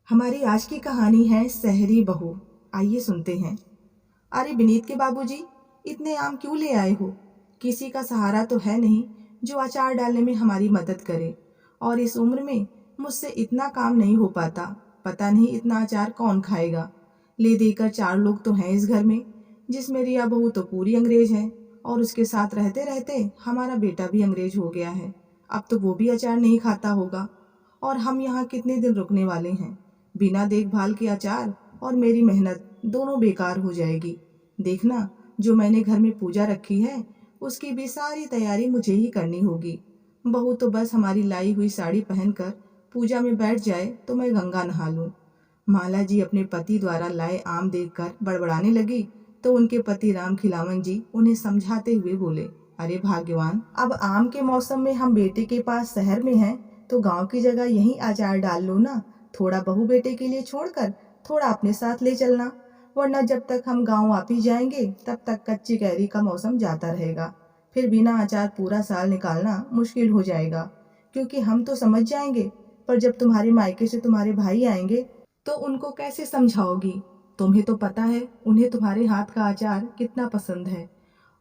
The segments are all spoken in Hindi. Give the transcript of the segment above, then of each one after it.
हमारी आज की कहानी है सहरी बहू। आइए सुनते हैं। अरे विनीत के बाबूजी, इतने आम क्यों ले आए हो? किसी का सहारा तो है नहीं जो अचार डालने में हमारी मदद करे। और इस उम्र में मुझसे इतना काम नहीं हो पाता। पता नहीं इतना अचार कौन खाएगा। ले देकर 4 लोग तो हैं इस घर में, जिसमें रिया बहू तो पूरी अंग्रेज है। और उसके साथ रहते रहते हमारा बेटा भी अंग्रेज हो गया है। अब तो वो भी अचार नहीं खाता होगा। और हम यहाँ कितने दिन रुकने वाले हैं? बिना देखभाल के अचार और मेरी मेहनत दोनों बेकार हो जाएगी। देखना, जो मैंने घर में पूजा रखी है उसकी भी सारी तैयारी मुझे ही करनी होगी। बहू तो बस हमारी लाई हुई साड़ी पहनकर पूजा में बैठ जाए तो मैं गंगा नहा लूं। माला जी अपने पति द्वारा लाए आम देखकर बड़बड़ाने लगी तो उनके पति राम खिलावन जी उन्हें समझाते हुए बोले, अरे भाग्यवान, अब आम के मौसम में हम बेटे के पास शहर में हैं तो गांव की जगह यहीं अचार डाल लो ना। थोड़ा बहू बेटे के लिए छोड़कर थोड़ा अपने साथ ले चलना, वरना जब तक हम गांव वापिस जाएंगे तब तक कच्ची कैरी का मौसम जाता रहेगा। फिर बिना अचार पूरा साल निकालना मुश्किल हो जाएगा, क्योंकि हम तो समझ जाएंगे, पर जब तुम्हारे मायके से तुम्हारे भाई आएंगे तो उनको कैसे समझाओगी? तुम्हें तो पता है उन्हें तुम्हारे हाथ का अचार कितना पसंद है।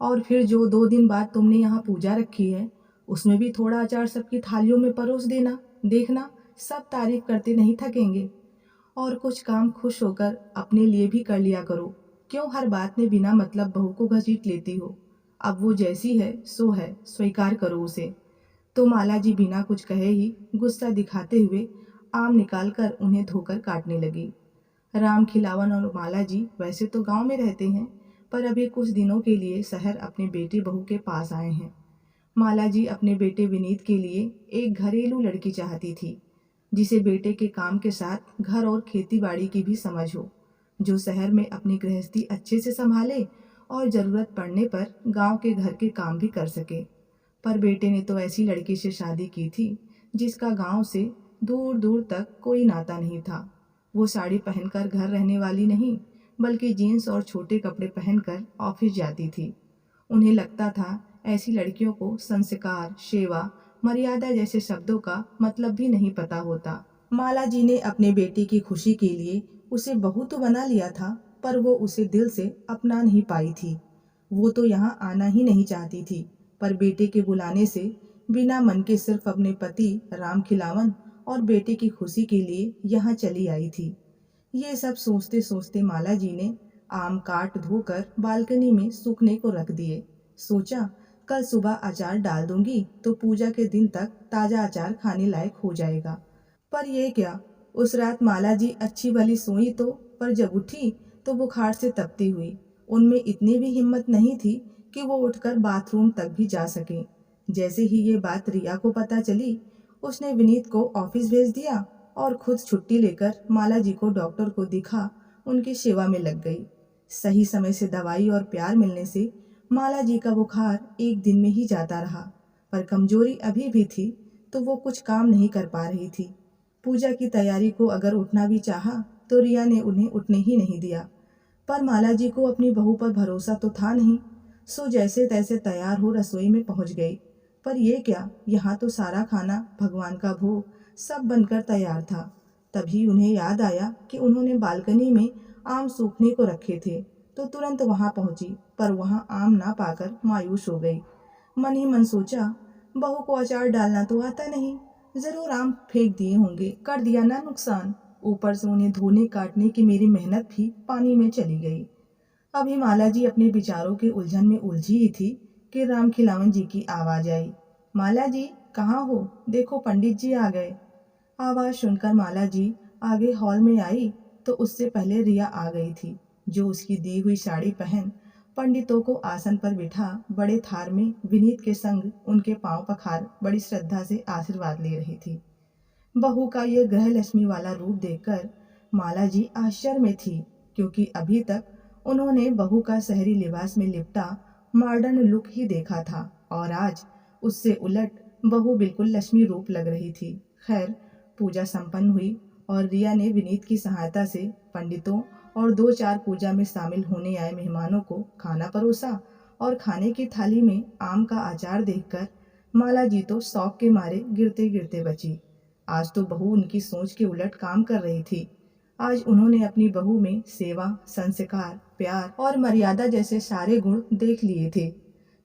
और फिर जो 2 दिन बाद तुमने यहाँ पूजा रखी है उसमें भी थोड़ा अचार सबकी थालियों में परोस देना। देखना, सब तारीफ करते नहीं थकेंगे। और कुछ काम खुश होकर अपने लिए भी कर लिया करो। क्यों हर बात में बिना मतलब बहू को घसीट लेती हो? अब वो जैसी है सो है, स्वीकार करो उसे। तो माला जी बिना कुछ कहे ही गुस्सा दिखाते हुए आम निकालकर उन्हें धोकर काटने लगी। राम खिलावन और माला जी वैसे तो गांव में रहते हैं, पर अभी कुछ दिनों के लिए शहर अपने बेटे बहू के पास आए हैं। माला जी अपने बेटे विनीत के लिए एक घरेलू लड़की चाहती थी, जिसे बेटे के काम के साथ घर और खेती बाड़ी की भी समझ हो, जो शहर में अपनी गृहस्थी अच्छे से संभाले और ज़रूरत पड़ने पर गांव के घर के काम भी कर सके। पर बेटे ने तो ऐसी लड़की से शादी की थी जिसका गांव से दूर दूर तक कोई नाता नहीं था। वो साड़ी पहनकर घर रहने वाली नहीं, बल्कि जीन्स और छोटे कपड़े पहनकर ऑफिस जाती थी। उन्हें लगता था ऐसी लड़कियों को संस्कार, सेवा, मर्यादा जैसे शब्दों का मतलब भी नहीं पता होता। माला जी ने अपने बेटे की खुशी के लिए उसे बहू तो बना लिया था, पर वो उसे दिल से अपना नहीं पाई थी। वो तो यहाँ आना ही नहीं चाहती थी, पर बेटे के बुलाने से बिना मन के सिर्फ अपने पति राम खिलावन और बेटे की खुशी के लिए यहाँ चली आई थी। ये सब सोचते सोचते माला जी ने आम काट धोकर बालकनी में सूखने को रख दिए। सोचा, कल सुबह अचार डाल दूंगी तो पूजा के दिन तक ताजा अचार खाने लायक हो जाएगा। पर ये क्या, उस रात माला जी अच्छी भली सोई तो, पर जब उठी तो बुखार से तपती हुई। उनमें इतनी भी हिम्मत नहीं थी कि वो उठकर बाथरूम तक भी जा सके। जैसे ही ये बात रिया को पता चली, उसने विनीत को ऑफिस भेज दिया और खुद छुट्टी लेकर माला जी को डॉक्टर को दिखा उनकी सेवा में लग गई। सही समय से दवाई और प्यार मिलने से माला जी का बुखार एक दिन में ही जाता रहा, पर कमजोरी अभी भी थी तो वो कुछ काम नहीं कर पा रही थी। पूजा की तैयारी को अगर उठना भी चाहा तो रिया ने उन्हें उठने ही नहीं दिया। पर माला जी को अपनी बहू पर भरोसा तो था नहीं, सो जैसे तैसे तैयार हो रसोई में पहुंच गई। पर ये क्या, यहाँ तो सारा खाना, भगवान का भोग सब बनकर तैयार था। तभी उन्हें याद आया कि उन्होंने बालकनी में आम सूखने को रखे थे, तो तुरंत वहां पहुंची, पर वहां आम ना पाकर मायूस हो गई। मन ही मन सोचा, बहू को अचार डालना तो आता नहीं, जरूर आम फेंक दिए होंगे, कर दिया ना नुकसान। ऊपर से उन्हें धोने काटने की मेरी मेहनत भी पानी में चली गई। अभी माला जी अपने विचारों के उलझन में उलझी ही थी कि राम खिलावन जी की आवाज आई। माला जी, कहाँ हो? देखो पंडित जी आ गए। आवाज सुनकर माला जी आगे हॉल में आई तो उससे पहले रिया आ गई थी, जो उसकी दी हुई साड़ी पहन पंडितों को आसन पर बिठा बड़े थार में विनीत के संग उनके पांव पखार बड़ी श्रद्धा से आशीर्वाद ले रही थी। बहू का ये गृह लक्ष्मी वाला रूप देखकर माला जी आश्चर्य में थी, क्योंकि अभी तक उन्होंने बहू का शहरी लिबास में लिपटा मॉडर्न लुक ही देखा था, और आज उससे उलट बहू बिल्कुल लक्ष्मी रूप लग रही थी। खैर, पूजा संपन्न हुई और रिया ने विनीत की सहायता से पंडितों और 2-4 पूजा में शामिल होने आए मेहमानों को खाना परोसा, और खाने की थाली में आम का अचार देखकर माला जी तो शौक के मारे गिरते गिरते बची। आज तो बहू उनकी सोच के उलट काम कर रही थी। आज उन्होंने अपनी बहू में सेवा, संस्कार, प्यार और मर्यादा जैसे सारे गुण देख लिए थे।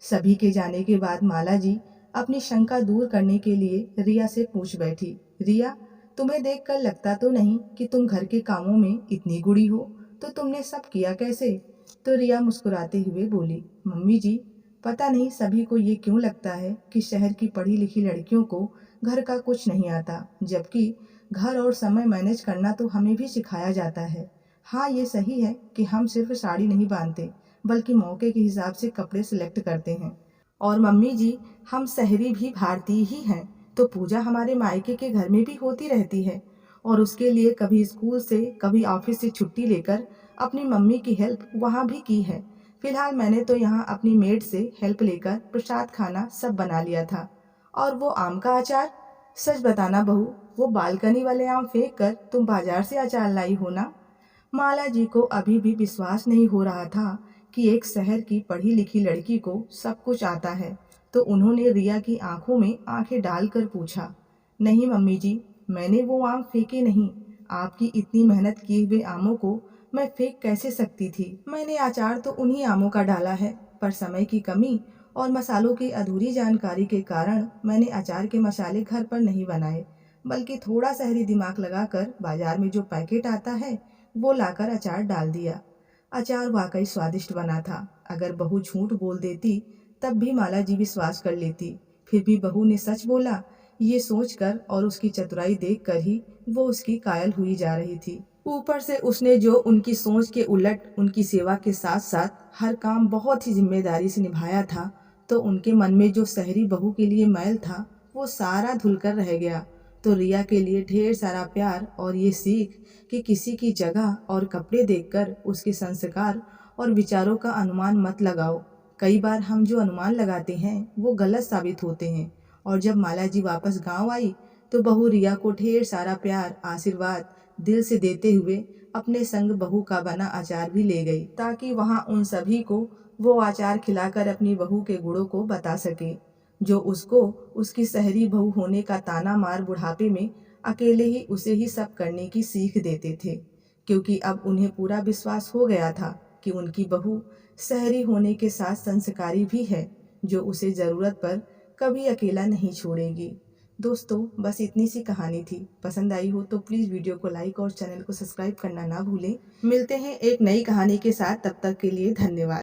सभी के जाने के बाद माला जी अपनी शंका दूर करने के लिए रिया से पूछ बैठी, रिया, तुम्हें देखकर लगता तो नहीं कि तुम घर के कामों में इतनी गुड़ी हो, तो तुमने सब किया कैसे? तो रिया मुस्कुराते हुए बोली, मम्मी जी, पता नहीं सभी को ये क्यों लगता है कि शहर की पढ़ी लिखी लड़कियों को घर का कुछ नहीं आता, जबकि घर और समय मैनेज करना तो हमें भी सिखाया जाता है। हाँ, ये सही है कि हम सिर्फ साड़ी नहीं बांधते, बल्कि मौके के हिसाब से कपड़े सिलेक्ट करते हैं। और मम्मी जी, हम शहरी भी भारतीय ही हैं, तो पूजा हमारे मायके के घर में भी होती रहती है, और उसके लिए कभी स्कूल से कभी ऑफिस से छुट्टी लेकर अपनी मम्मी की हेल्प वहाँ भी की है। फिलहाल मैंने तो यहाँ अपनी मेड से हेल्प लेकर प्रसाद खाना सब बना लिया था। और वो आम का अचार, सच बताना बहू, वो बालकनी वाले आम फेंक कर तुम बाजार से अचार लाई हो ना? माला जी को अभी भी विश्वास नहीं हो रहा था कि एक शहर की पढ़ी लिखी लड़की को सब कुछ आता है। तो उन्होंने रिया की आंखों में आंखें डालकर पूछा, नहीं मम्मी जी, मैंने वो आम फेंके नहीं। आपकी इतनी मेहनत किए हुए आमों को मैं फेंक कैसे सकती थी? मैंने अचार तो उन्हीं आमों का डाला है, पर समय की कमी और मसालों की अधूरी जानकारी के कारण मैंने अचार के मसाले घर पर नहीं बनाए, बल्कि थोड़ा शहरी दिमाग लगाकर बाजार में जो पैकेट आता है वो लाकर अचार डाल दिया। अचार वाकई स्वादिष्ट बना था। अगर बहू झूठ बोल देती तब भी माला जी विश्वास कर लेती। फिर भी बहू ने सच बोला, ये सोचकर और उसकी चतुराई देखकर ही वो उसकी कायल हुई जा रही थी। ऊपर से उसने जो उनकी सोच के उलट उनकी सेवा के साथ साथ हर काम बहुत ही जिम्मेदारी से निभाया था, तो उनके मन में जो शहरी बहू के लिए मैल था वो सारा धुलकर रह गया। तो रिया के लिए ढेर सारा प्यार और ये सीख कि किसी की जगह और कपड़े देखकर उसके संस्कार और विचारों का अनुमान मत लगाओ। कई बार हम जो अनुमान लगाते हैं वो गलत साबित होते हैं। और जब माला जी वापस गांव आई तो बहू रिया को ढेर सारा प्यार, आशीर्वाद दिल से देते हुए अपने संग बहू का बना अचार भी ले गई, ताकि वहां उन सभी को वो अचार खिलाकर अपनी बहू के गुणों को बता सके, जो उसको उसकी शहरी बहू होने का ताना मार बुढ़ापे में अकेले ही उसे ही सब करने की सीख देते थे। क्योंकि अब उन्हें पूरा विश्वास हो गया था कि उनकी बहू शहरी होने के साथ संस्कारी भी है, जो उसे ज़रूरत पर कभी अकेला नहीं छोड़ेगी। दोस्तों, बस इतनी सी कहानी थी। पसंद आई हो तो प्लीज़ वीडियो को लाइक और चैनल को सब्सक्राइब करना ना भूलें। मिलते हैं एक नई कहानी के साथ, तब तक के लिए धन्यवाद।